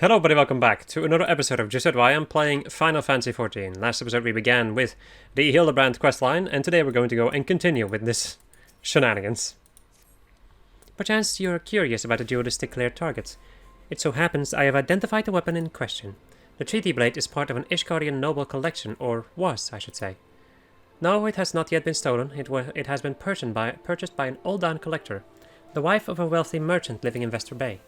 Hello everybody, welcome back to another episode of Just Why I'm playing Final Fantasy XIV. Last episode we began with the Hildebrand questline, and today we're going to go and continue with this shenanigans. Perchance you're curious about the dualistic clear targets. It so happens I have identified the weapon in question. The treaty blade is part of an Ishgarian noble collection, or was, I should say. No, it has not yet been stolen. It has been purchased by an old-down collector, the wife of a wealthy merchant living in Vesper Bay.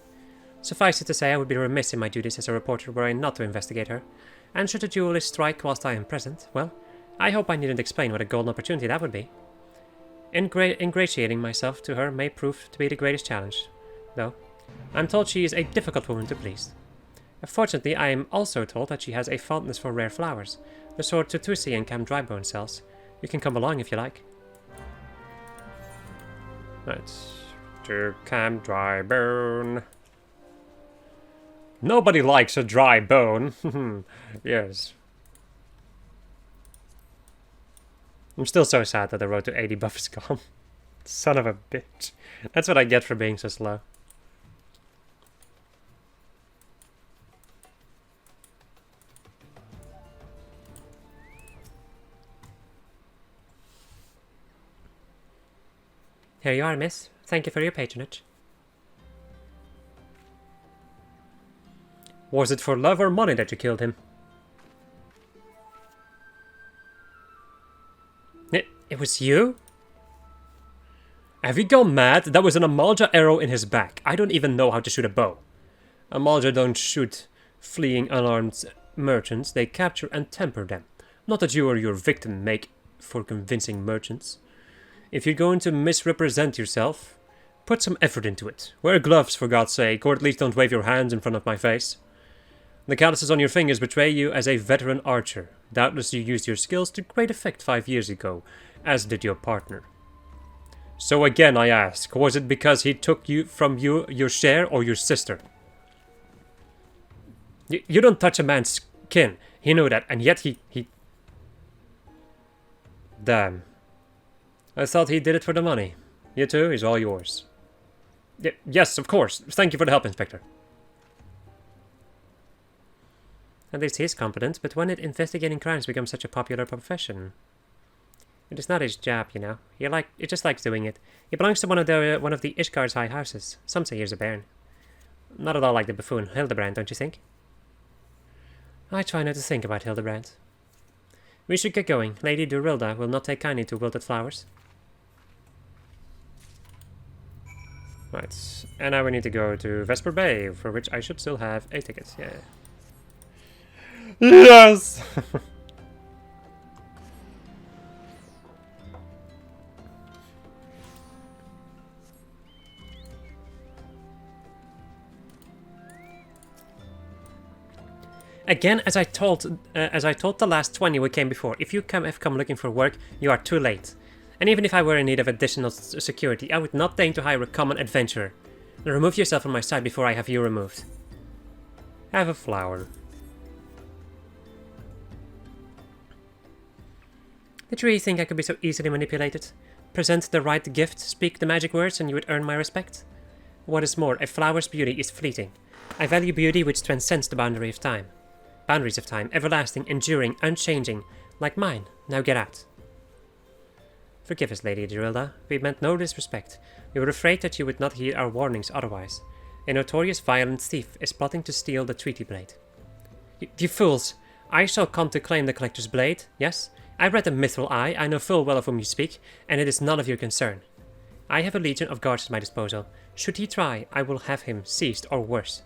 Suffice it to say, I would be remiss in my duties as a reporter were I not to investigate her, and should a duelist strike whilst I am present, well, I hope I needn't explain what a golden opportunity that would be. Ingratiating myself to her may prove to be the greatest challenge, though. I'm told she is a difficult woman to please. Fortunately, I am also told that she has a fondness for rare flowers, the sort Tutusi and Cam Drybone sells. You can come along if you like. Right, to Cam Drybone. Nobody likes a dry bone. Yes. I'm still so sad that the road to 80 buff is gone. Son of a bitch. That's what I get for being so slow. Here you are, miss. Thank you for your patronage. Was it for love or money that you killed him? It was you? Have you gone mad? That was an Amalja arrow in his back. I don't even know how to shoot a bow. Amalja don't shoot fleeing unarmed merchants. They capture and temper them. Not that you or your victim make for convincing merchants. If you're going to misrepresent yourself, put some effort into it. Wear gloves, for God's sake, or at least don't wave your hands in front of my face. The calluses on your fingers betray you as a veteran archer. Doubtless you used your skills to great effect 5 years ago, as did your partner. So again I ask, was it because he took from you your share, or your sister? You don't touch a man's skin. He knew that, and yet he... Damn. I thought he did it for the money. You too, he's all yours. Yes, of course. Thank you for the help, Inspector. At least he's competent, but when did investigating crimes become such a popular profession? It is not his job, you know. He just likes doing it. He belongs to one of the Ishgard's high houses. Some say he's a baron. Not at all like the buffoon Hildebrand, don't you think? I try not to think about Hildebrand. We should get going. Lady Durilda will not take kindly to wilted flowers. Right, and now we need to go to Vesper Bay, for which I should still have a ticket. Yeah. Yes! Again, as I told the last 20 who came before, if you have come looking for work, you are too late. And even if I were in need of additional security, I would not deign to hire a common adventurer. Remove yourself from my sight before I have you removed. Have a flower. Did you really think I could be so easily manipulated? Present the right gift, speak the magic words, and you would earn my respect? What is more, a flower's beauty is fleeting. I value beauty which transcends the boundaries of time, everlasting, enduring, unchanging, like mine. Now get out. Forgive us, Lady Durilda. We meant no disrespect. We were afraid that you would not heed our warnings otherwise. A notorious violent thief is plotting to steal the treaty blade. You fools! I shall come to claim the collector's blade, yes? I read the mithril eye, I know full well of whom you speak, and it is none of your concern. I have a legion of guards at my disposal. Should he try, I will have him seized or worse.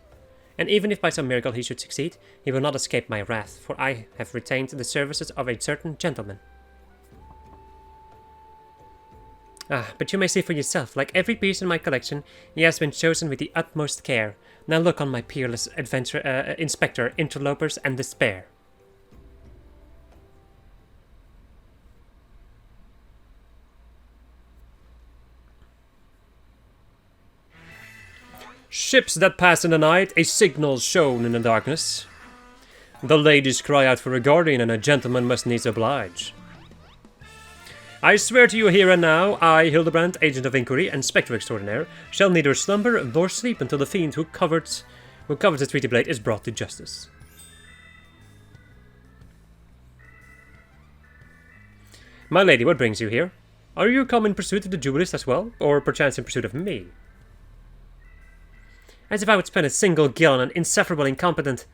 And even if by some miracle he should succeed, he will not escape my wrath, for I have retained the services of a certain gentleman. But you may see for yourself, like every piece in my collection, he has been chosen with the utmost care. Now look on my peerless inspector, interlopers, and despair. Ships that pass in the night, a signal shown in the darkness. The ladies cry out for a guardian, and a gentleman must needs oblige. I swear to you here and now, I, Hildebrand, agent of inquiry and spectre extraordinaire, shall neither slumber nor sleep until the fiend who who covers the treaty blade is brought to justice. My lady, what brings you here? Are you come in pursuit of the duelist as well, or perchance in pursuit of me? As if I would spend a single gil on an insufferable incompetent...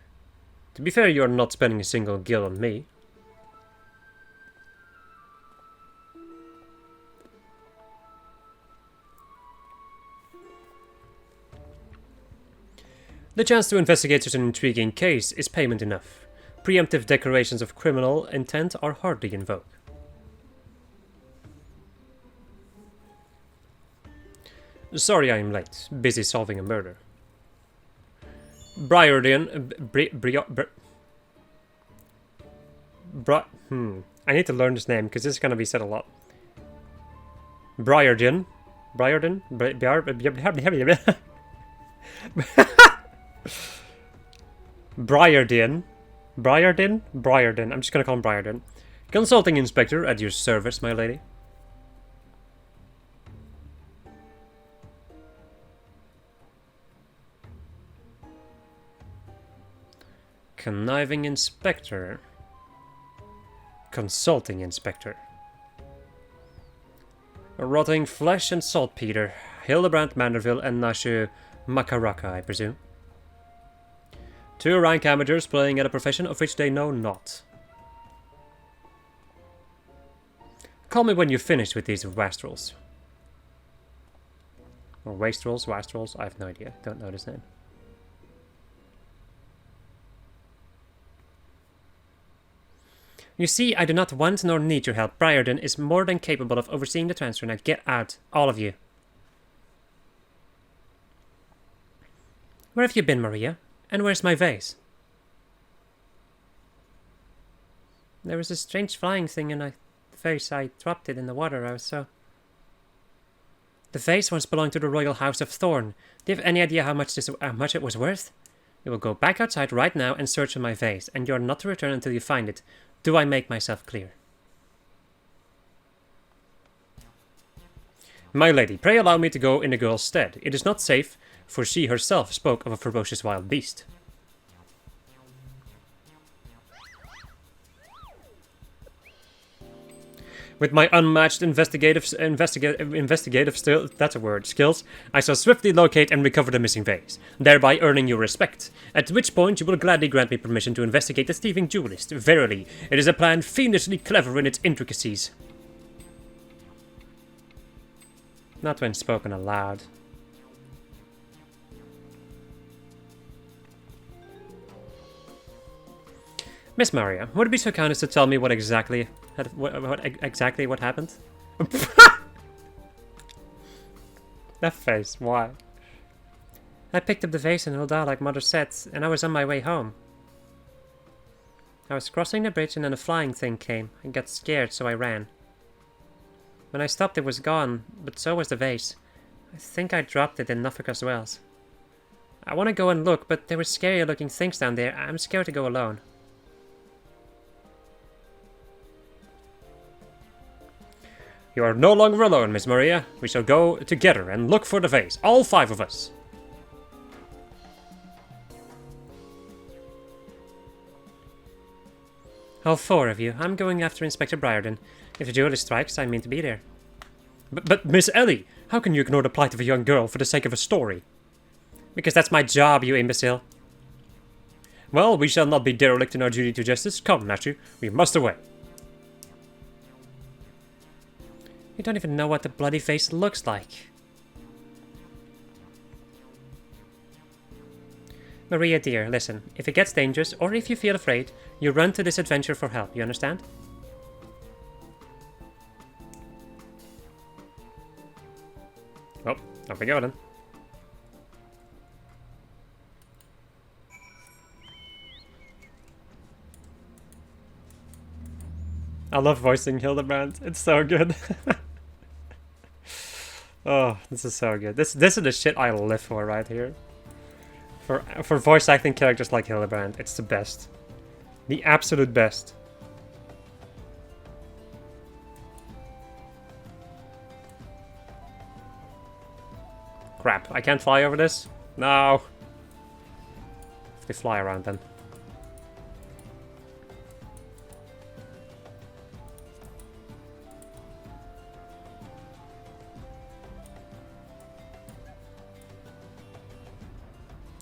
To be fair, you are not spending a single gil on me. The chance to investigate such an intriguing case is payment enough. Preemptive declarations of criminal intent are hardly invoked. Sorry I am late. Busy solving a murder. Briardian... I need to learn this name, because this is going to be said a lot. Briardian. Briardian? Briardian. Briardian? Briardian. I'm just going to call him Briardian. Consulting Inspector at your service, my lady. Conniving Inspector. Consulting Inspector. Rotting Flesh and Saltpeter. Hildebrand Manderville and Nashu Makaraka, I presume. 2 rank amateurs playing at a profession of which they know not. Call me when you've finished with these wastrels. Or wastrels, wastrels, I have no idea. Don't know this name. You see, I do not want nor need your help. Briarden is more than capable of overseeing the transfer. Now get out, all of you. Where have you been, Maria? And where's my vase? There was a strange flying thing in my vase. I dropped it in the water. I was so... The vase once belonged to the royal house of Thorn. Do you have any idea how much it was worth? You will go back outside right now and search for my vase, and you are not to return until you find it. Do I make myself clear? My lady, pray allow me to go in the girl's stead. It is not safe, for she herself spoke of a ferocious wild beast. With my unmatched investigative skills, I shall swiftly locate and recover the missing vase, thereby earning your respect. At which point you will gladly grant me permission to investigate the thieving duelist. Verily, it is a plan fiendishly clever in its intricacies. Not when spoken aloud. Miss Maria, would it be so kind as to tell me what exactly happened? That face, why? I picked up the vase in Hulda like Mother said, and I was on my way home. I was crossing the bridge and then a flying thing came. I got scared, so I ran. When I stopped, it was gone, but so was the vase. I think I dropped it in Nafika's wells. I want to go and look, but there were scarier looking things down there. I'm scared to go alone. You are no longer alone, Miss Maria. We shall go together and look for the vase. All 5 of us. All 4 of you. I'm going after Inspector Briarden. If the duelist strikes, I mean to be there. But Miss Ellie, how can you ignore the plight of a young girl for the sake of a story? Because that's my job, you imbecile. Well, we shall not be derelict in our duty to justice. Come, Nashu, we must away. You don't even know what the bloody face looks like. Maria dear, listen. If it gets dangerous, or if you feel afraid, you run to this adventure for help, you understand? Oh, off we go then. I love voicing Hildebrand. It's so good. Oh, this is so good. This is the shit I live for right here. For voice acting characters like Hildebrand, it's the best. The absolute best. Crap, I can't fly over this? No. They fly around then.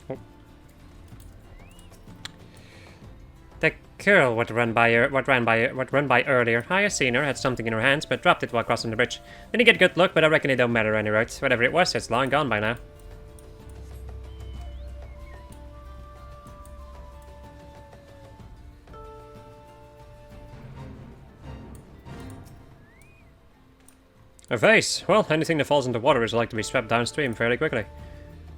Oh. The girl what ran by earlier. I seen her, had something in her hands, but dropped it while crossing the bridge. Didn't get good look, but I reckon it don't matter any route. Whatever it was, it's long gone by now. A vase. Well, anything that falls into water is like to be swept downstream fairly quickly.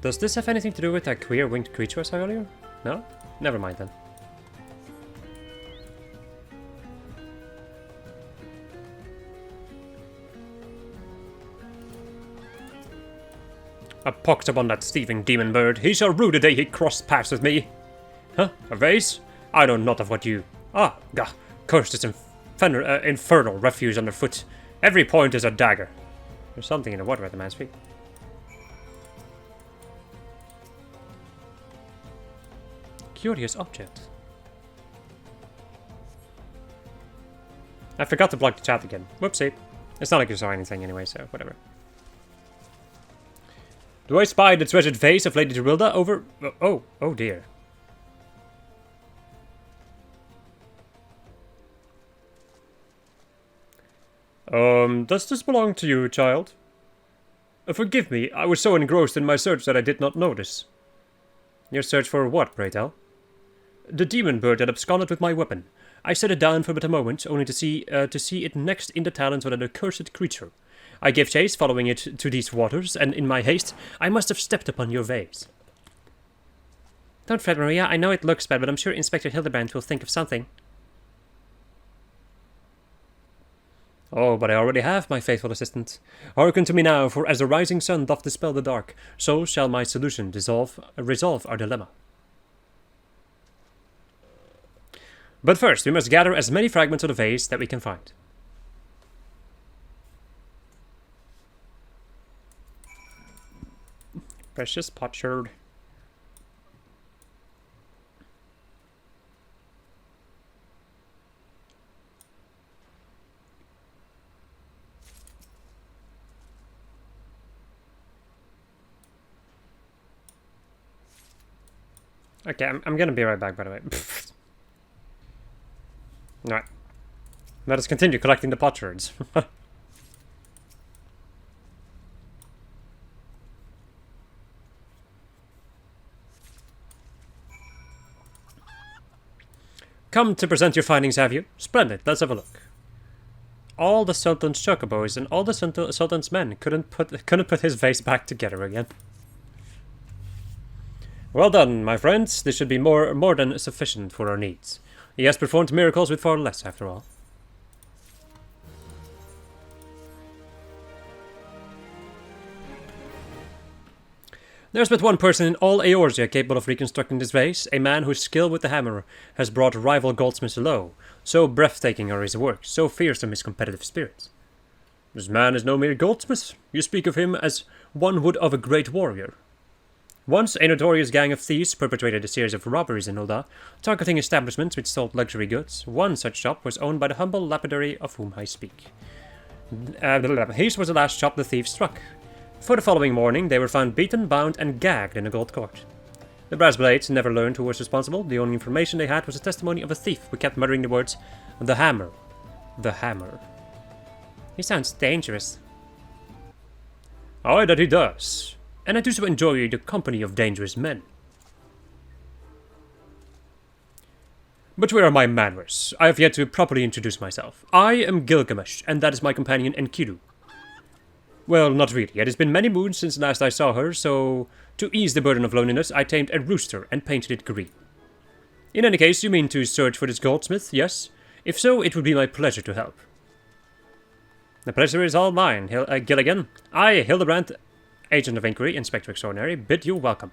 Does this have anything to do with that queer winged creature I saw earlier? No? Never mind then. A pox upon that thieving demon bird. He shall rue the day he crossed paths with me. Huh? A vase? I know not of what you... Ah, gah. Curse this infernal refuse underfoot. Every point is a dagger. There's something in the water at the man's feet. Curious object. I forgot to block the chat again. Whoopsie. It's not like you saw anything anyway, so whatever. Do I spy the treasured vase of Lady Terilda over... Oh dear. Does this belong to you, child? Forgive me, I was so engrossed in my search that I did not notice. Your search for what, pray tell? The demon bird that absconded with my weapon. I set it down for but a moment, only to see it next in the talons of that accursed creature. I gave chase, following it to these waters, and in my haste, I must have stepped upon your vase. Don't fret, Maria. I know it looks bad, but I'm sure Inspector Hildebrand will think of something. Oh, but I already have, my faithful assistant. Hearken to me now, for as the rising sun doth dispel the dark, so shall my solution resolve our dilemma. But first, we must gather as many fragments of the vase that we can find. Precious potsherd. Okay, I'm gonna be right back, by the way. Alright. Let us continue collecting the potsherds. Come to present your findings, have you? Splendid, let's have a look. All the Sultan's chocobos and all the Sultan's men couldn't put his vase back together again. Well done, my friends. This should be more than sufficient for our needs. He has performed miracles with far less, after all. There's but one person in all Eorzea capable of reconstructing this vase, a man whose skill with the hammer has brought rival goldsmiths low. So breathtaking are his works, so fearsome his competitive spirit. This man is no mere goldsmith. You speak of him as one would of a great warrior. Once, a notorious gang of thieves perpetrated a series of robberies in Ul'dah, targeting establishments which sold luxury goods. One such shop was owned by the humble lapidary of whom I speak. His was the last shop the thieves struck. For the following morning, they were found beaten, bound, and gagged in a gold court. The brass blades never learned who was responsible. The only information they had was the testimony of a thief who kept muttering the words, "The hammer. The hammer." He sounds dangerous. Aye, that he does. And I do so enjoy the company of dangerous men. But where are my manners? I have yet to properly introduce myself. I am Gilgamesh, and that is my companion Enkidu. Well, not really. It has been many moons since last I saw her, so to ease the burden of loneliness, I tamed a rooster and painted it green. In any case, you mean to search for this goldsmith, yes? If so, it would be my pleasure to help. The pleasure is all mine, Gilligan. I, Hildebrand, Agent of Inquiry, Inspector Extraordinary, bid you welcome.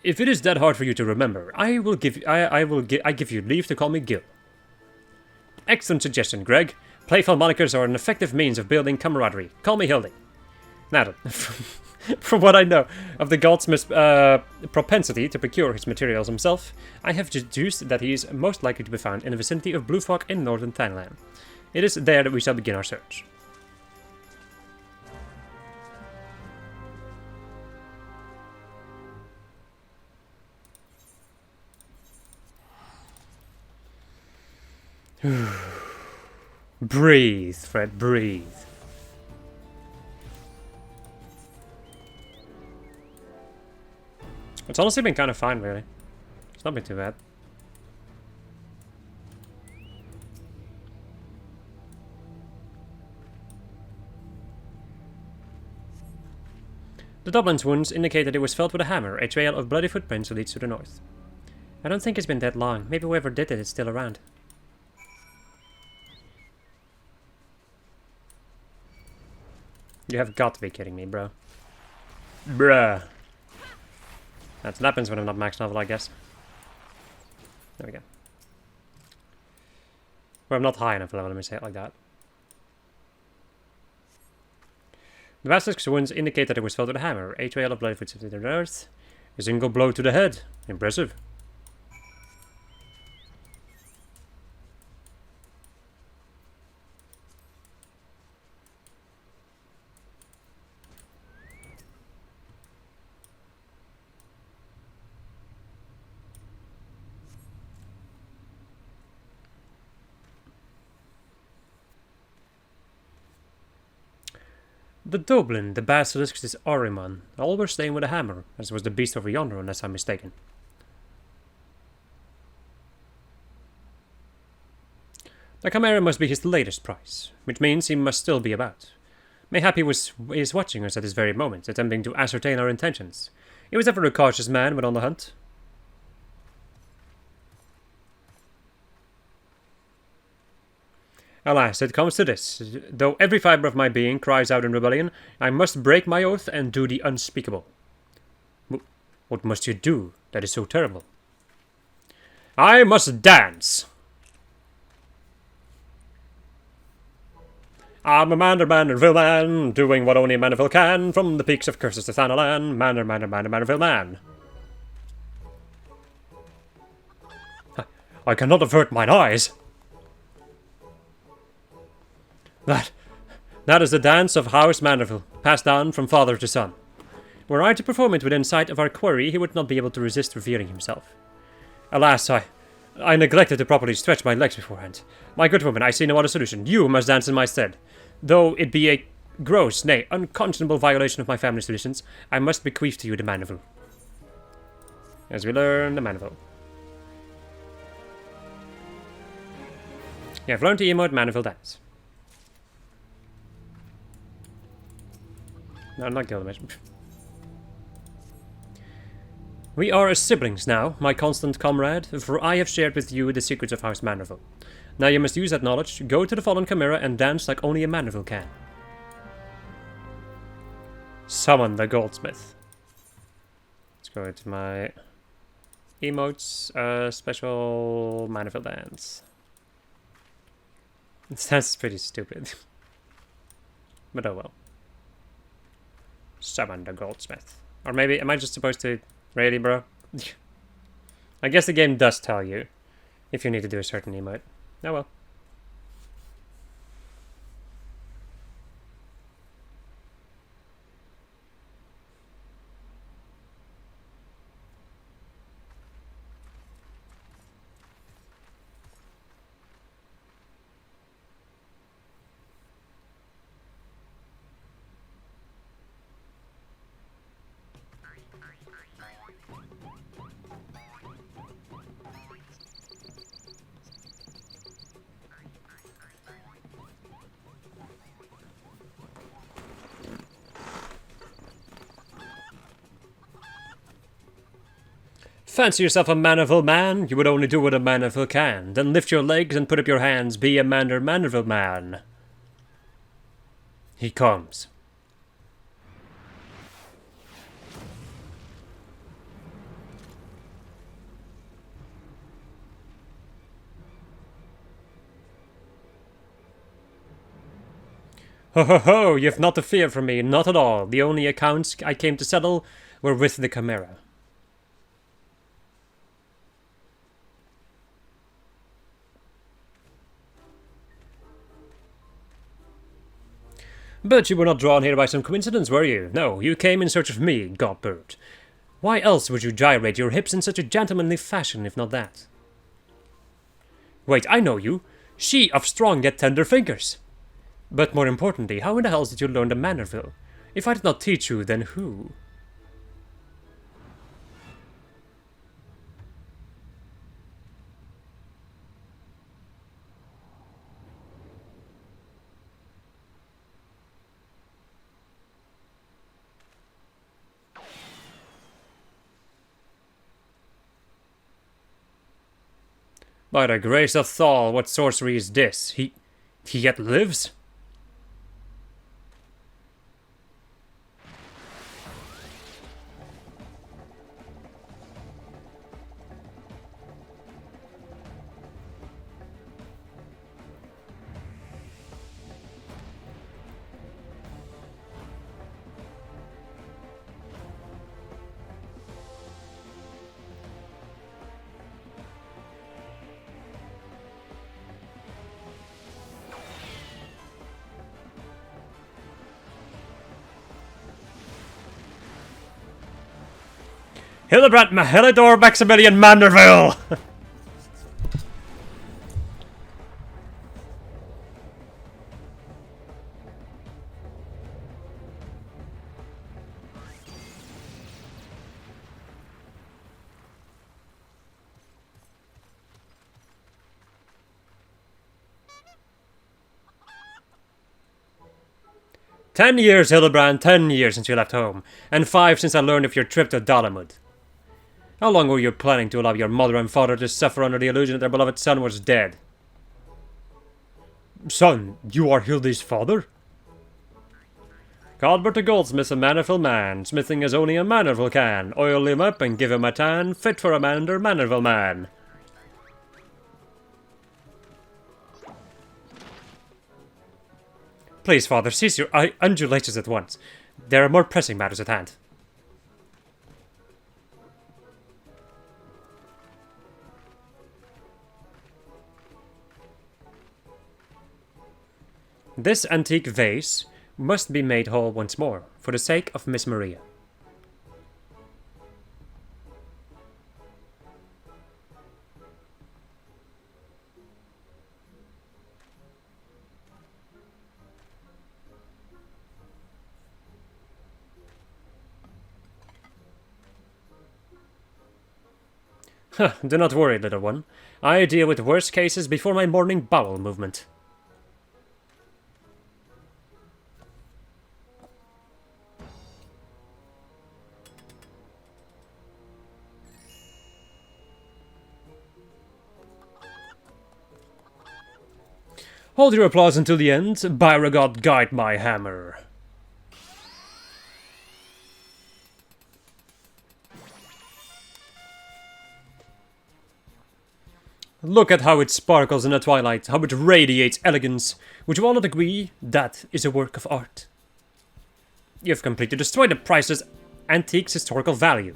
If it is that hard for you to remember, I give you leave to call me Gil. Excellent suggestion, Greg. Playful monikers are an effective means of building camaraderie. Call me Hildy. Now then, From what I know of the goldsmith's propensity to procure his materials himself, I have deduced that he is most likely to be found in the vicinity of Blue Fog in northern Thailand. It is there that we shall begin our search. Breathe, Fred, breathe. It's honestly been kind of fine, really. It's not been too bad. The Dublin's wounds indicate that it was felled with a hammer. A trail of bloody footprints leads to the north. I don't think it's been that long. Maybe whoever did it is still around. You have got to be kidding me, bro. Bruh. That's what happens when I'm not max level, I guess. There we go. Well, I'm not high enough level, let me say it like that. The basilisk's wounds indicate that it was felled with a hammer. A trail of bloody footsteps to the north. A single blow to the head. Impressive. The Dublin, the basilisk is Orimon. All were slain with a hammer, as was the beast over yonder, unless I'm mistaken. The Chimera must be his latest prize, which means he must still be about. Mayhap he is watching us at this very moment, attempting to ascertain our intentions. He was ever a cautious man when on the hunt. Alas, it comes to this. Though every fibre of my being cries out in rebellion, I must break my oath and do the unspeakable. What must you do that is so terrible? I must dance! I'm a Manderville man, doing what only a Manderville can, from the peaks of curses to Thanalan, Manderville man. I cannot avert mine eyes! That is the dance of House Manderville, passed down from father to son. Were I to perform it within sight of our quarry, he would not be able to resist revealing himself. Alas, I neglected to properly stretch my legs beforehand. My good woman, I see no other solution. You must dance in my stead. Though it be a gross, nay, unconscionable violation of my family's traditions, I must bequeath to you the Manderville. As we learn, the Manderville. You have learned to emote Manderville dance. No, not Gilgamesh. We are as siblings now, my constant comrade, for I have shared with you the secrets of House Manderville. Now you must use that knowledge, go to the fallen Chimera, and dance like only a Manderville can. Summon the goldsmith. Let's go to my emotes, special Manderville dance. This dance is pretty stupid. But oh well. Summon the goldsmith. Or maybe, am I just supposed to... Really, bro? I guess the game does tell you if you need to do a certain emote. Oh well. Fancy yourself a Manderville man? You would only do what a Manderville can. Then lift your legs and put up your hands. Be a Manderville man. He comes. Ho ho ho, you have not to fear from me, not at all. The only accounts I came to settle were with the Chimera. But you were not drawn here by some coincidence, were you? No, you came in search of me, Godbird. Why else would you gyrate your hips in such a gentlemanly fashion, if not that? Wait, I know you. She of strong yet tender fingers. But more importantly, how in the hell did you learn the Manderville? If I did not teach you, then who? By the grace of Thal, what sorcery is this? He yet lives? Hillebrand Mahilidor Maximilian Manderville! "10 years, Hillebrand, 10 years since you left home, and 5 since I learned of your trip to Dalamud. How long were you planning to allow your mother and father to suffer under the illusion that their beloved son was dead?" "Son, you are Hildy's father?" "Godbert the goldsmith's a Manderville man, smithing as only a Manderville can. Oil him up and give him a tan, fit for a Manderville man." "Please, father, cease your undulations at once. There are more pressing matters at hand." "This antique vase must be made whole once more, for the sake of Miss Maria." Do not worry, little one. I deal with worse cases before my morning bowel movement. Hold your applause until the end. Byragod, guide my hammer. Look at how it sparkles in the twilight, how it radiates elegance. Would you all not agree that is a work of art? You have completely destroyed the priceless antique's historical value.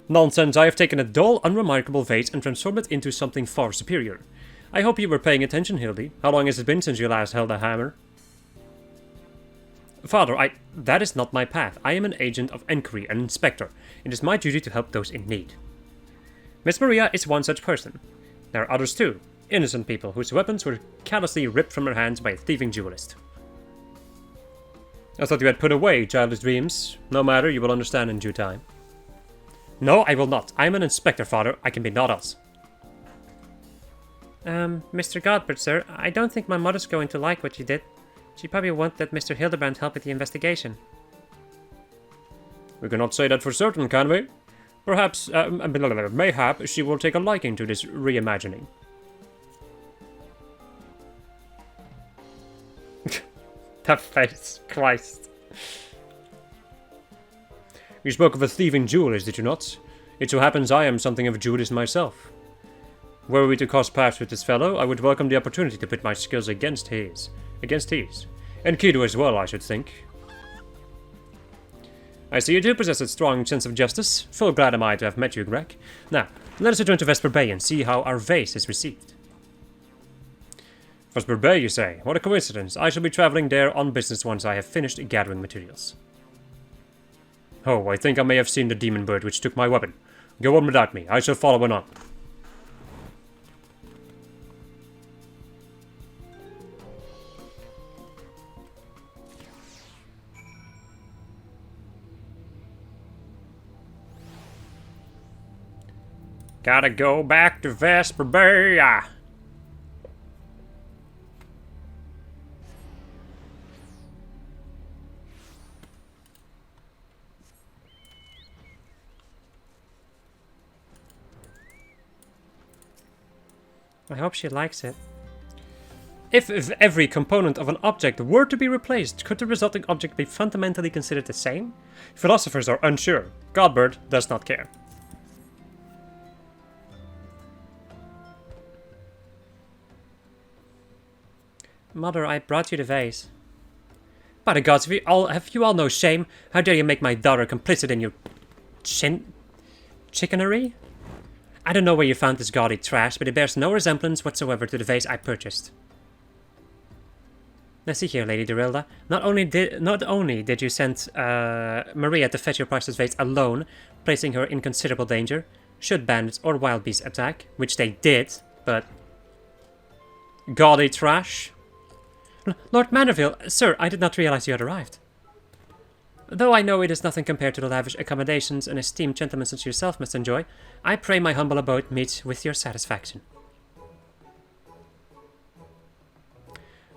Nonsense, I have taken a dull, unremarkable vase and transformed it into something far superior. I hope you were paying attention, Hildy. How long has it been since you last held a hammer? Father, that is not my path. I am an agent of inquiry, an inspector. It is my duty to help those in need. Miss Maria is one such person. There are others too, innocent people whose weapons were callously ripped from their hands by a thieving duelist. I thought you had put away childish dreams. No matter, you will understand in due time. No, I will not. I am an inspector, Father. I can be not else. Mr. Godbert, sir, I don't think my mother's going to like what you did. She probably won't let Mr. Hildebrand help with the investigation. We cannot say that for certain, can we? Perhaps, mayhap, she will take a liking to this reimagining. That face, Christ. You spoke of a thieving duelist, did you not? It so happens I am something of a duelist myself. Were we to cross paths with this fellow, I would welcome the opportunity to put my skills against his. against thieves. And Kido as well, I should think. I see you do possess a strong sense of justice. Full glad am I to have met you, Greg. Now, let us return to Vesper Bay and see how our vase is received. Vesper Bay, you say? What a coincidence. I shall be traveling there on business once I have finished gathering materials. Oh, I think I may have seen the demon bird which took my weapon. Go on without me. I shall follow on. Gotta go back to Vesper Bay. I hope she likes it. If every component of an object were to be replaced, could the resulting object be fundamentally considered the same? Philosophers are unsure. Godbird does not care. Mother, I brought you the vase. By the gods, have you all no shame? How dare you make my daughter complicit in your chickenery? I don't know where you found this gaudy trash, but it bears no resemblance whatsoever to the vase I purchased. Now see here, Lady Durilda. Not only did you send Maria to fetch your priceless vase alone, placing her in considerable danger, should bandits or wild beasts attack, which they did, but... Gaudy trash? Lord Manderville, sir, I did not realize you had arrived. Though I know it is nothing compared to the lavish accommodations an esteemed gentleman such as yourself must enjoy, I pray my humble abode meet with your satisfaction.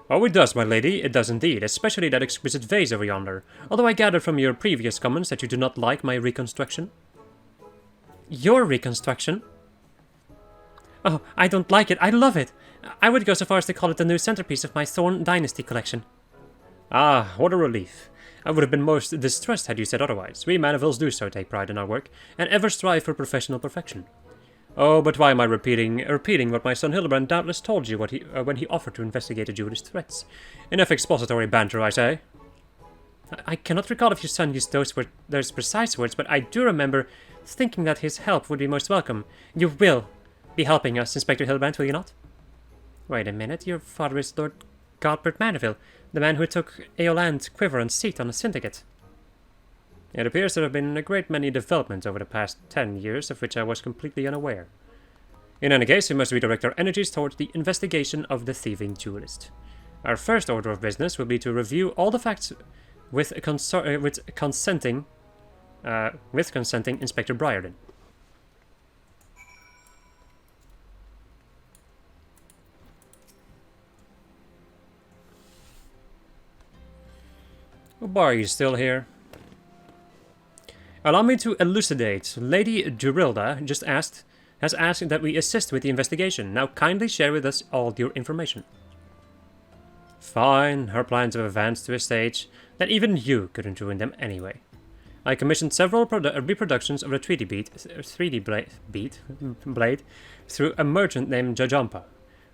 Oh, it does, my lady, it does indeed, especially that exquisite vase over yonder, although I gather from your previous comments that you do not like my reconstruction. Your reconstruction? Oh, I don't like it, I love it! I would go so far as to call it the new centerpiece of my Thorn Dynasty collection. Ah, what a relief. I would have been most distressed had you said otherwise. We Mandervilles do so take pride in our work, and ever strive for professional perfection. Oh, but why am I repeating what my son Hildebrand doubtless told you when he offered to investigate the duelist threats? Enough expository banter, I say. I cannot recall if your son used those precise words, but I do remember thinking that his help would be most welcome. You will be helping us, Inspector Hildebrand, will you not? Wait a minute, your father is Lord Godbert Manderville, the man who took Eoland, Quiver, and Seat on the Syndicate. It appears there have been a great many developments over the past 10 years, of which I was completely unaware. In any case, we must redirect our energies towards the investigation of the thieving duelist. Our first order of business will be to review all the facts with consenting Inspector Briarden. Why are you still here? Allow me to elucidate. Lady Durilda has asked that we assist with the investigation. Now kindly share with us all your information. Fine, her plans have advanced to a stage that even you couldn't ruin them anyway. I commissioned several reproductions of the 3D blade through a merchant named Jajampa,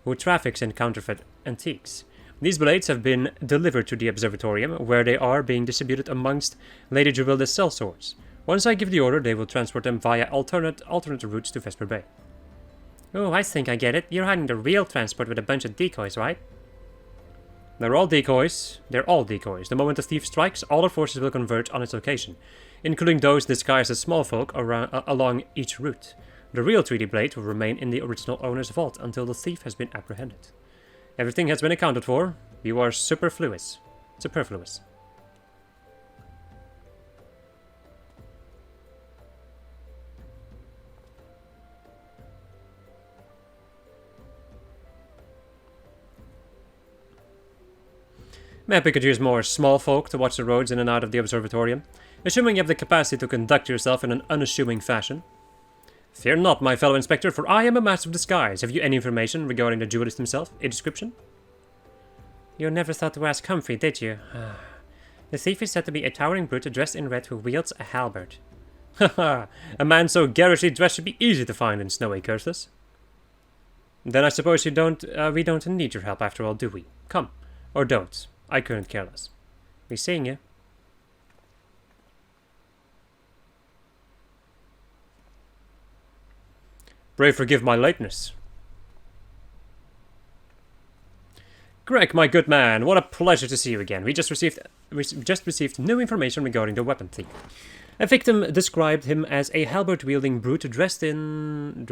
who traffics in counterfeit antiques. These blades have been delivered to the observatorium, where they are being distributed amongst Lady Durilda's sellswords. Once I give the order, they will transport them via alternate routes to Vesper Bay. Oh, I think I get it. You're hiding the real transport with a bunch of decoys, right? They're all decoys. The moment the thief strikes, all our forces will converge on its location, including those disguised as small folk along each route. The real 3D blade will remain in the original owner's vault until the thief has been apprehended. Everything has been accounted for. You are superfluous. Maybe we could use more small folk to watch the roads in and out of the observatorium, assuming you have the capacity to conduct yourself in an unassuming fashion. Fear not, my fellow inspector, for I am a master of disguise. Have you any information regarding the duelist himself? A description? You never thought to ask Humphrey, did you? The thief is said to be a towering brute dressed in red who wields a halberd. Haha, a man so garishly dressed should be easy to find in snowy Curthus. Then I suppose we don't need your help after all, do we? Come, Or don't. I couldn't care less. Be seeing you. Pray forgive my lateness. Greg, my good man, what a pleasure to see you again. We just received new information regarding the weapon thief. A victim described him as a halberd-wielding brute dressed in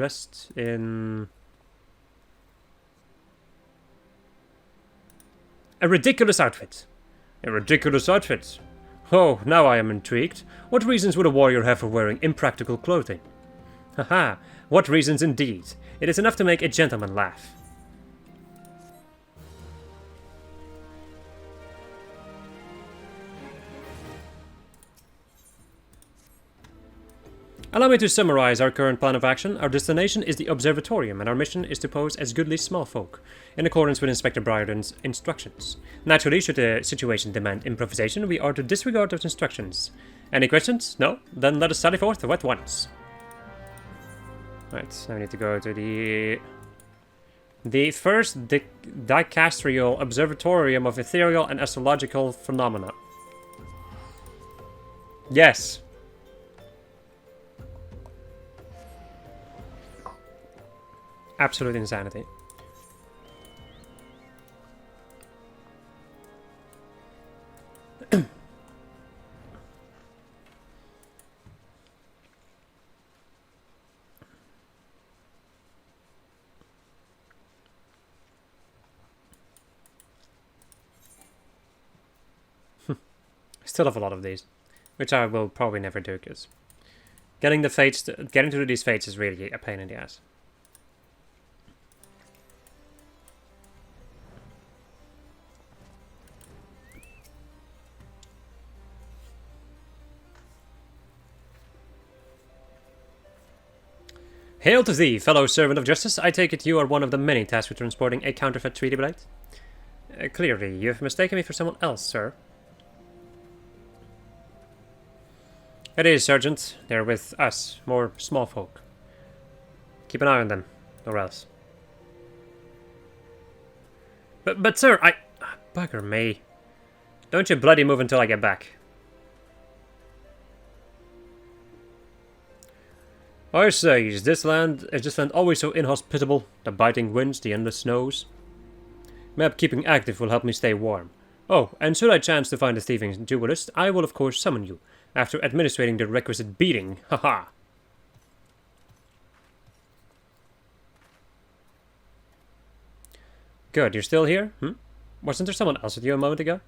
a ridiculous outfit. A ridiculous outfit? Oh, now I am intrigued. What reasons would a warrior have for wearing impractical clothing? Haha, what reasons indeed. It is enough to make a gentleman laugh. Allow me to summarize our current plan of action. Our destination is the Observatorium, and our mission is to pose as goodly small folk, in accordance with Inspector Briarden's instructions. Naturally, should the situation demand improvisation, we are to disregard those instructions. Any questions? No? Then let us sally forth at once. Right, now we need to go to the first dicastrial Observatorium of Ethereal and Astrological Phenomena. Yes. Absolute insanity. Still have a lot of these, which I will probably never do, because getting through these fates is really a pain in the ass. Hail to thee, fellow servant of justice. I take it you are one of the many tasked with transporting a counterfeit treaty blade? Clearly, you have mistaken me for someone else, sir. It is, Sergeant. They're with us, more small folk. Keep an eye on them, or else. But sir, bugger me. Don't you bloody move until I get back. I say, is this land always so inhospitable? The biting winds, the endless snows? Map keeping active will help me stay warm. Oh, and should I chance to find a thieving duelist, I will of course summon you, after administering the requisite beating. Haha. Good, you're still here? Wasn't there someone else with you a moment ago?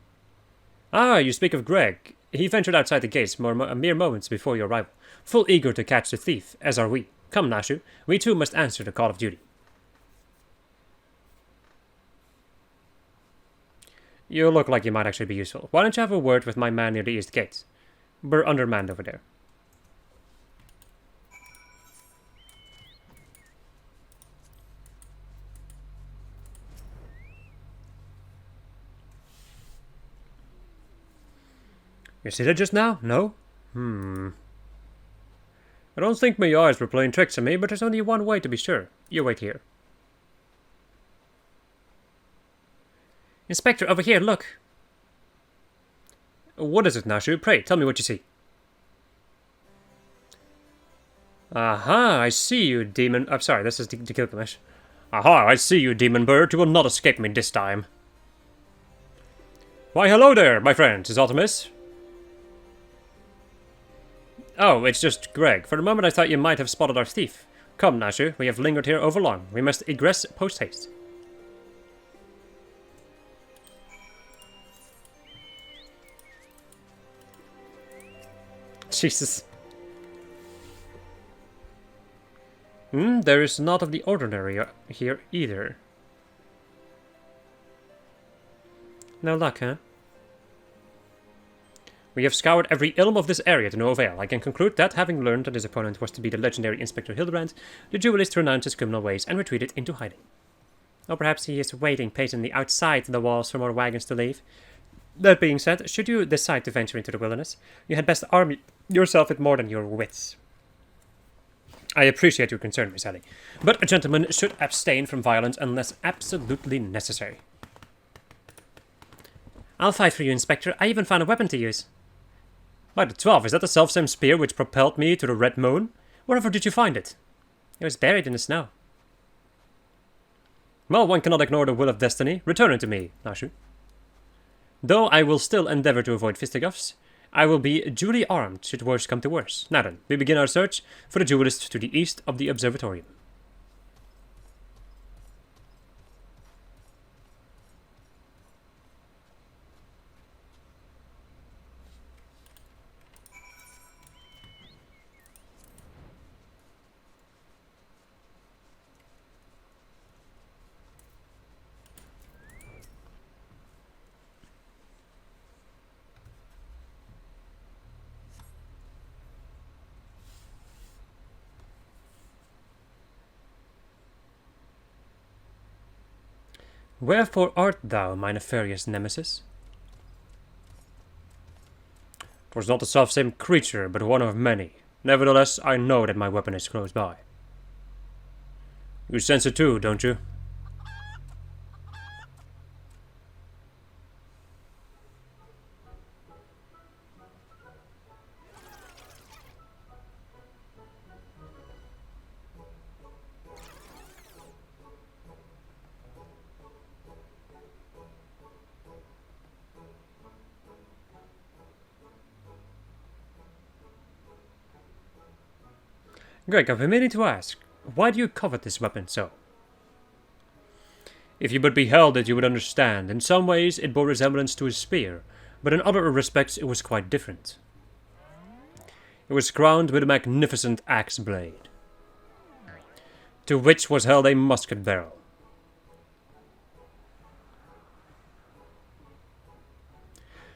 Ah, you speak of Greg. He ventured outside the gates mere moments before your arrival, full eager to catch the thief, as are we. Come, Nashu, we too must answer the call of duty. You look like you might actually be useful. Why don't you have a word with my man near the east gate? We're undermanned over there. You see that just now? No? I don't think my eyes were playing tricks on me, but there's only one way to be sure. You wait here. Inspector, over here, look. What is it, Nashu? Pray, tell me what you see. Aha, I see you, demon... I'm sorry, this is the Gilgamesh. Aha, I see you, demon bird. You will not escape me this time. Why, hello there, my friend. Is aught amiss? Oh, it's just Greg. For the moment I thought you might have spotted our thief. Come, Nashu, we have lingered here overlong. We must egress post-haste. Jesus. There is naught of the ordinary here either. No luck, huh? We have scoured every ilm of this area to no avail. I can conclude that, having learned that his opponent was to be the legendary Inspector Hildebrand, the duelist renounced his criminal ways and retreated into hiding. Or perhaps he is waiting patiently outside the walls for more wagons to leave. That being said, should you decide to venture into the wilderness, you had best arm yourself with more than your wits. I appreciate your concern, Miss Ellie, but a gentleman should abstain from violence unless absolutely necessary. I'll fight for you, Inspector. I even found a weapon to use. By the 12, is that the selfsame spear which propelled me to the Red Moon? Wherever did you find it? It was buried in the snow. Well, one cannot ignore the will of destiny. Return it to me, Nashu. Though I will still endeavor to avoid fisticuffs, I will be duly armed should worse come to worse. Now then, we begin our search for the duelist to the east of the observatorium. Wherefore art thou, my nefarious nemesis? 'Twas not the selfsame creature, but one of many. Nevertheless, I know that my weapon is close by. You sense it too, don't you? Greg, I've been meaning to ask, why do you covet this weapon so? If you but beheld it, you would understand. In some ways, it bore resemblance to a spear, but in other respects, it was quite different. It was crowned with a magnificent axe blade, to which was held a musket barrel.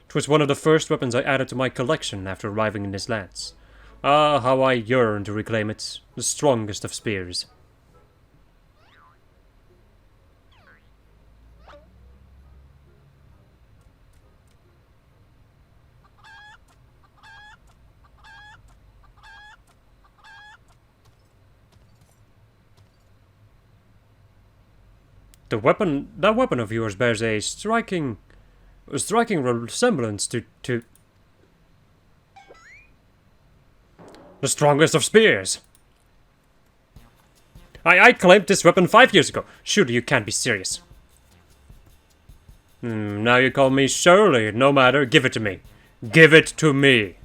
It was one of the first weapons I added to my collection after arriving in this lands. Ah, how I yearn to reclaim it, the strongest of spears. That weapon of yours bears a striking resemblance to the strongest of spears. I claimed this weapon 5 years ago. Surely you can't be serious. Now you call me Shirley. No matter. Give it to me. Give it to me.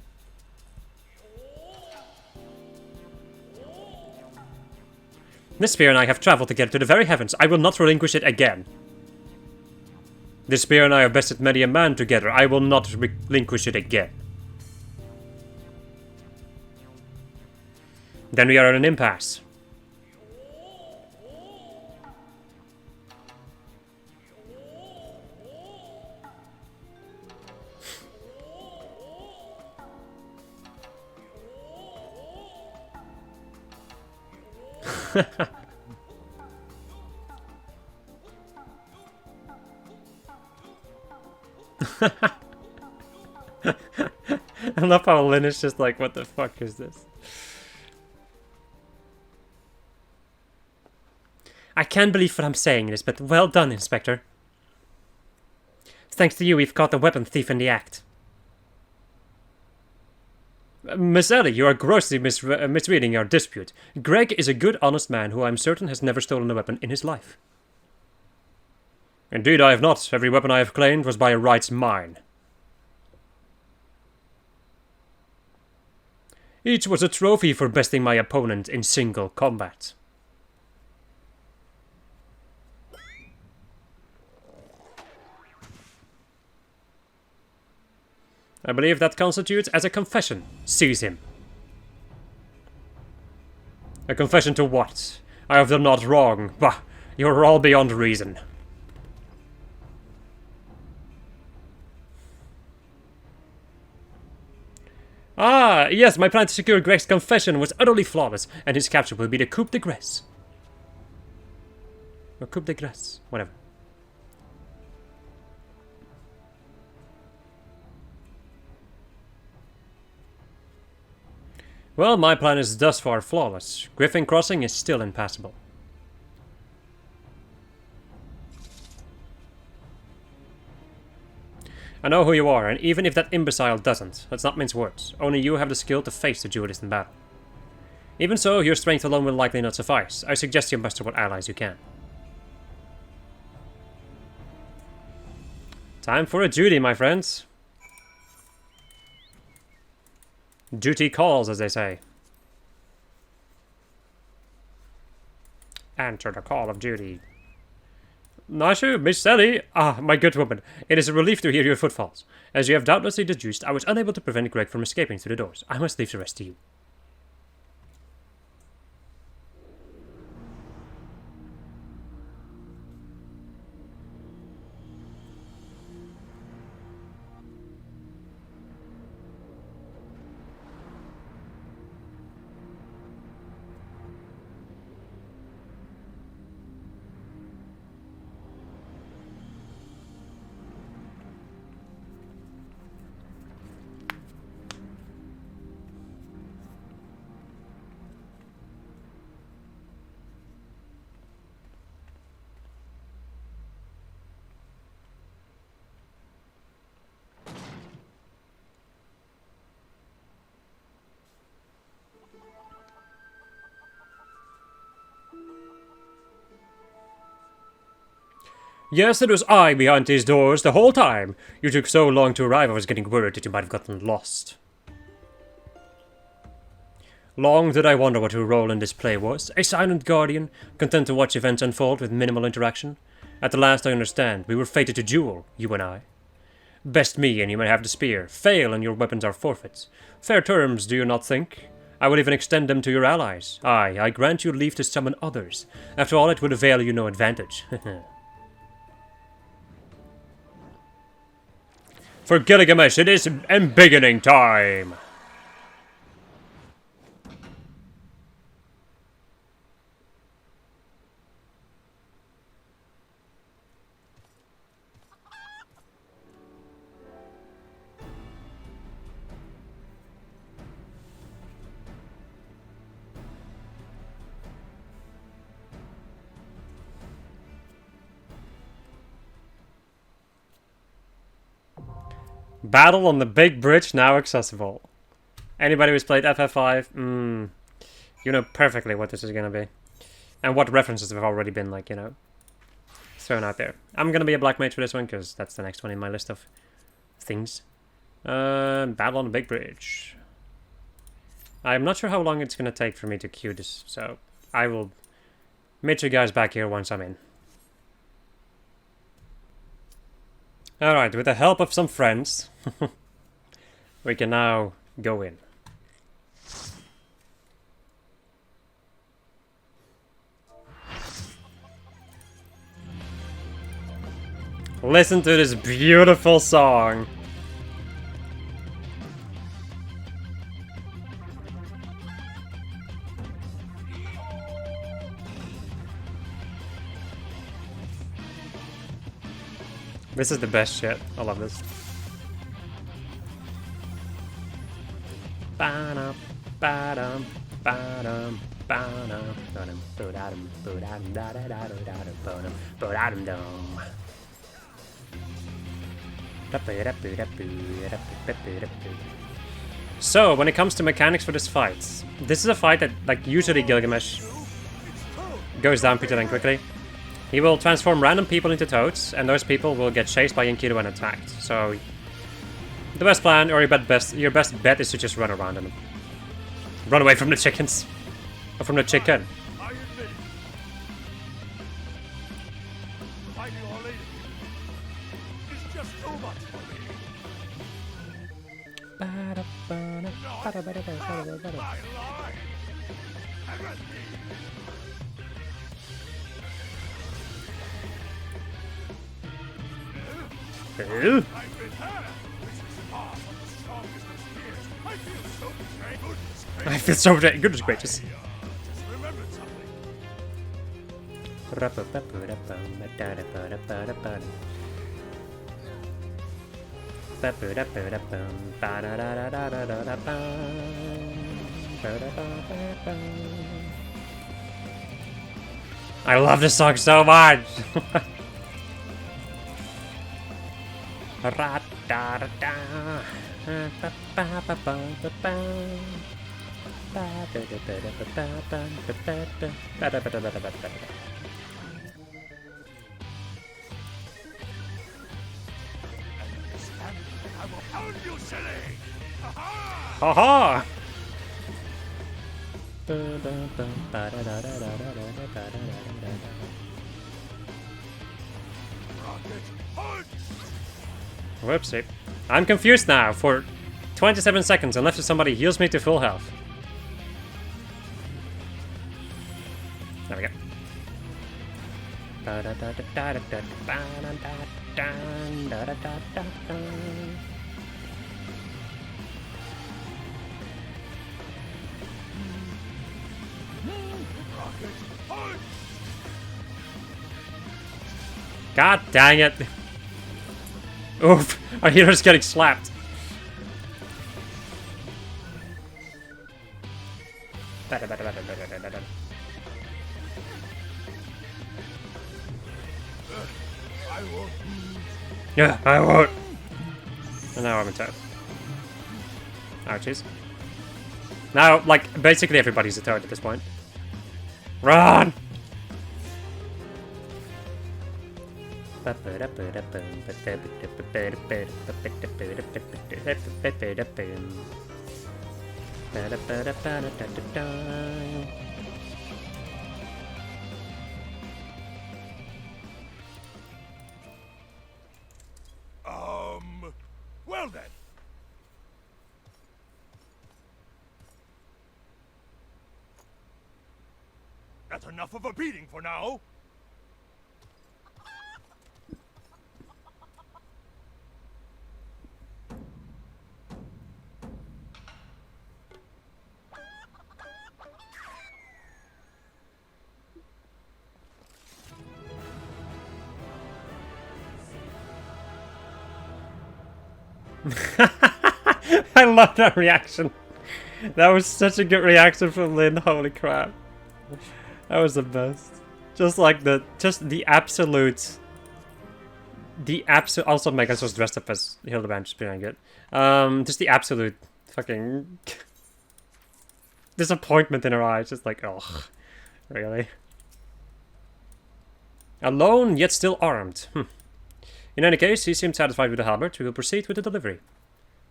This spear and I have traveled together to the very heavens. I will not relinquish it again. This spear and I have bested many a man together. I will not relinquish it again. Then we are at an impasse. I love how Lynn is just like, what the fuck is this? I can't believe what I'm saying this, but well done, Inspector. Thanks to you, we've caught the weapon thief in the act. Miss Ellie, you are grossly misreading our dispute. Greg is a good, honest man who I'm certain has never stolen a weapon in his life. Indeed, I have not. Every weapon I have claimed was by rights mine. Each was a trophy for besting my opponent in single combat. I believe that constitutes as a confession. Seize him. A confession to what? I have done naught wrong. Bah, you are all beyond reason. Ah, yes, my plan to secure Greg's confession was utterly flawless, and his capture will be the coup de grace. Or coup de grace, whatever. Well, my plan is thus far flawless. Griffin Crossing is still impassable. I know who you are, and even if that imbecile doesn't, let's not mince words. Only you have the skill to face the duelist in battle. Even so, your strength alone will likely not suffice. I suggest you muster what allies you can. Time for a duty, my friends. Duty calls, as they say. Answer the call of duty. Nashu, Miss Sally! Ah, my good woman. It is a relief to hear your footfalls. As you have doubtlessly deduced, I was unable to prevent Greg from escaping through the doors. I must leave the rest to you. Yes, it was I behind these doors the whole time. You took so long to arrive, I was getting worried that you might have gotten lost. Long did I wonder what your role in this play was. A silent guardian, content to watch events unfold with minimal interaction. At the last I understand, we were fated to duel, you and I. Best me and you may have the spear. Fail and your weapons are forfeits. Fair terms, do you not think? I will even extend them to your allies. Aye, I grant you leave to summon others. After all, it would avail you no advantage. For Gilgamesh, it is embiggening time! Battle on the big bridge now accessible. Anybody who's played ffXIV, you know perfectly what this is gonna be. And what references have already been, like, you know, thrown out there. I'm gonna be a black mage for this one, because that's the next one in my list of things. Battle on the big bridge. I'm not sure how long it's gonna take for me to queue this, so I will meet you guys back here once I'm in. Alright, with the help of some friends, we can now go in. Listen to this beautiful song. This is the best shit. I love this. Ba-dum, ba-dum, ba-dum, ba-dum, ba-dum, ba-dum, ba-dum, da-da-da-da-da-da, ba-dum, ba-dum-dum. So, when it comes to mechanics for this fight, this is a fight that, like, usually Gilgamesh goes down pretty damn quickly. He will transform random people into toads, and those people will get chased by Enkidu when attacked. So, the best plan, or your best bet, is to just run around them. Run away from the chickens. Or from the chicken. I feel so goodness gracious. I love this song so much. Haha! Whoopsie. I'm confused now for 27 seconds unless somebody heals me to full health. There we go. God dang it. Oof, our hero's getting slapped. Yeah, I won't. And now I'm in toad. Ouchies. Now, like, basically everybody's a toad at this point. Run! Well then. That's enough of a beating for now. I love that reaction. That was such a good reaction from Lynn. Holy crap. That was the best. Just like the absolute. Also, Megan was dressed up as Hildebrand, just being good. Just the absolute fucking disappointment in her eyes. Just like, oh, really? Alone, yet still armed. In any case, he seemed satisfied with the halberd. We will proceed with the delivery.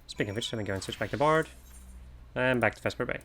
Speaking of which, let me go and switch back to Bard. And back to Vesper Bay.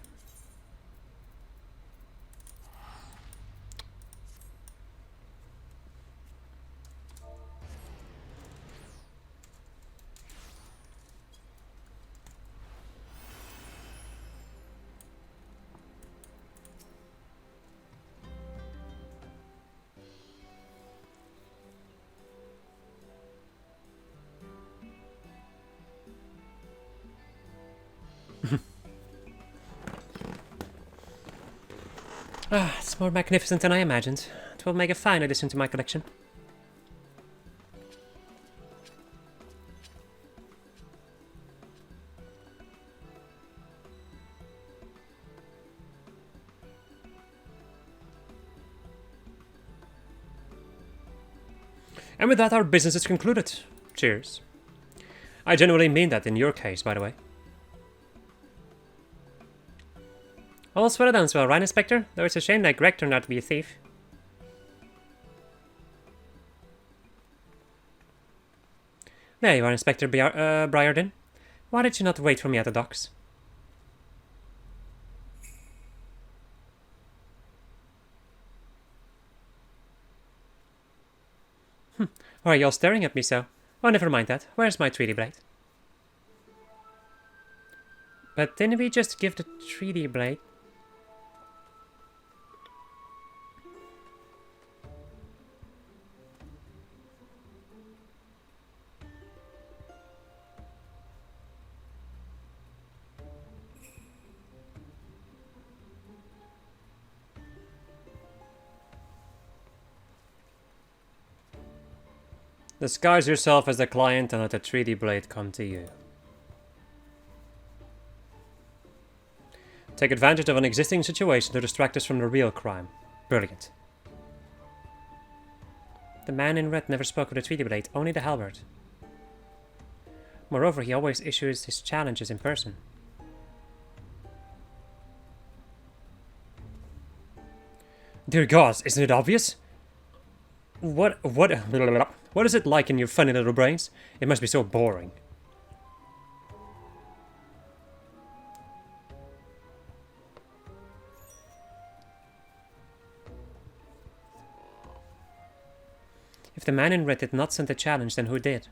It's more magnificent than I imagined. It will make a fine addition to my collection. And with that, our business is concluded. Cheers. I genuinely mean that in your case, by the way. All's well done, well, right, Inspector? Though it's a shame that Greg turned out to be a thief. There you are, Inspector Briarden. Why did you not wait for me at the docks? Why are you all staring at me so? Oh, never mind that. Where's my Tweety Blade? But didn't we just give the Tweety Blade? Disguise yourself as the client and let the Treaty Blade come to you. Take advantage of an existing situation to distract us from the real crime. Brilliant. The man in red never spoke of the Treaty Blade, only the halberd. Moreover, he always issues his challenges in person. Dear gods, isn't it obvious? What is it like in your funny little brains? It must be so boring. If the man in red did not send the challenge, then who did?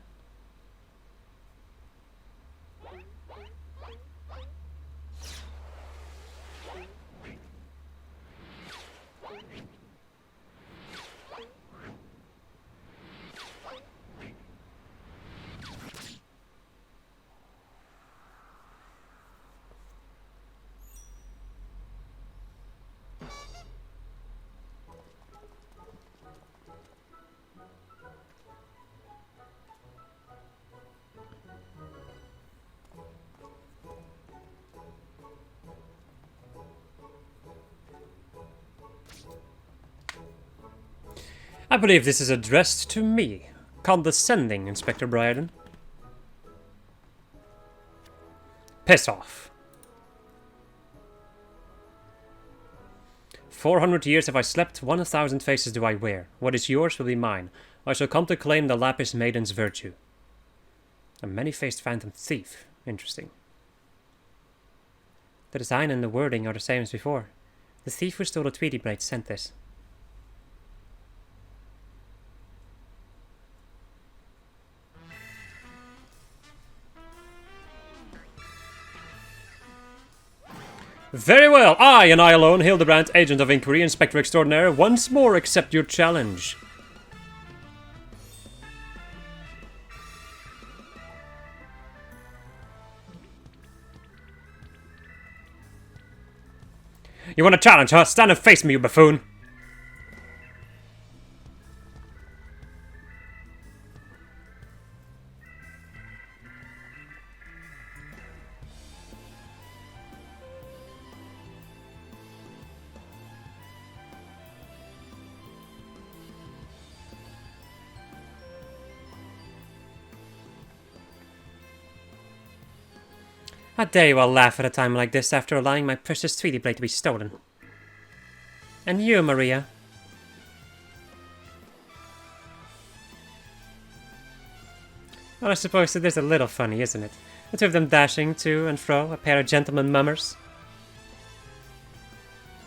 I believe this is addressed to me. Condescending, Inspector Bryden. Piss off. 400 years have I slept, 1,000 faces do I wear. What is yours will be mine. I shall come to claim the Lapis Maiden's virtue. A many-faced phantom thief. Interesting. The design and the wording are the same as before. The thief who stole the Tweety Blade sent this. Very well, I and I alone, Hildebrand, Agent of Inquiry, Inspector Extraordinaire, once more accept your challenge. You want a challenge, huh? Stand and face me, you buffoon! How dare you all laugh at a time like this after allowing my precious Tweety Blade to be stolen? And you, Maria? Well, I suppose it is a little funny, isn't it? The two of them dashing to and fro, a pair of gentleman mummers.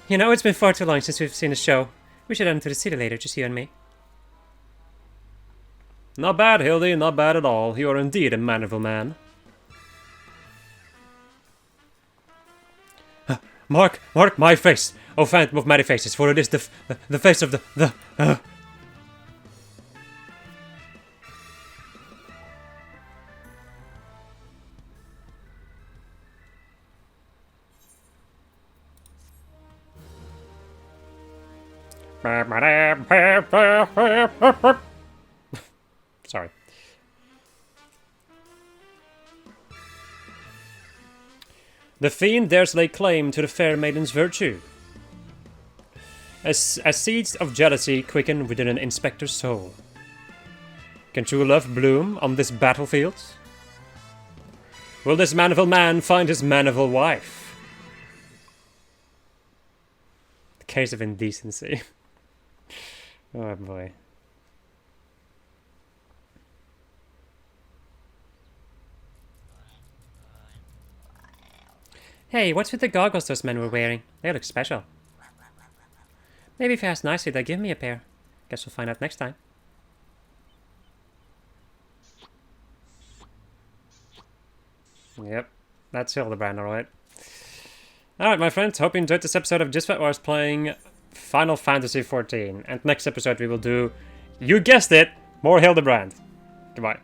You know, it's been far too long since we've seen a show. We should head into the city later, just you and me. Not bad, Hildy, not bad at all. You are indeed a Manderville man. Mark my face, O phantom of many faces, for it is the face of the Sorry. The fiend dares lay claim to the fair maiden's virtue. As seeds of jealousy quicken within an inspector's soul. Can true love bloom on this battlefield? Will this Manderville man find his Manderville wife? The case of indecency. Oh boy. Hey, what's with the goggles those men were wearing? They look special. Maybe if I ask nicely, they'll give me a pair. Guess we'll find out next time. Yep, that's Hildebrand, alright. Alright, my friends, hope you enjoyed this episode of Just What Was playing Final Fantasy XIV. And next episode we will do, you guessed it, more Hildebrand. Goodbye.